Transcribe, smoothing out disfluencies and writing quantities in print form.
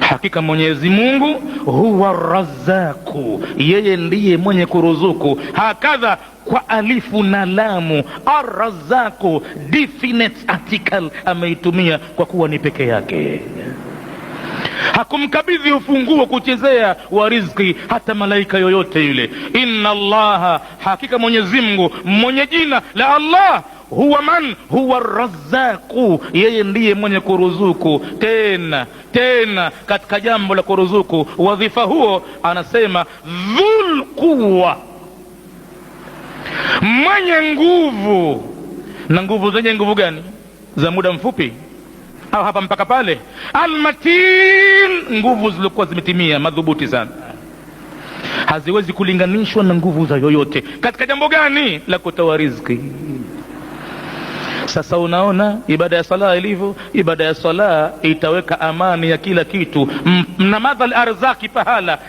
hakika Mwenyezi Mungu huwa Razzaku, yeye ndiye mwenye kuruzuku. Hakadha kwa alifu na lamu, Ar-Razzaku definite article ameitumia kwa kuwa ni peke yake, hakumkabidhi ufunguo kuchezea wa riziki hata malaika yoyote yule. Inna Allaha, hakika Mwenyezi Mungu mwenye jina la Allah, huwa man huwa Razzaku, yeye ndiye mwenye kuruzuku. Tena katika jambo la kuruzuku, wadhifa huo anasema dhul quwwa, mwenye nguvu. Na nguvu zenye nguvu gani? Za muda mfupi au hapa mpaka pale? Almatin, nguvu zilikuwa zimetimia, madhubuti sana, haziwezi kulinganishwa na nguvu za yoyote. Katika jambo gani? La kutoa riziki. Sasa unaona ibada ya sala ilivyo. Ibada ya sala itaweka amani ya kila kitu, na madhal arzaki pahala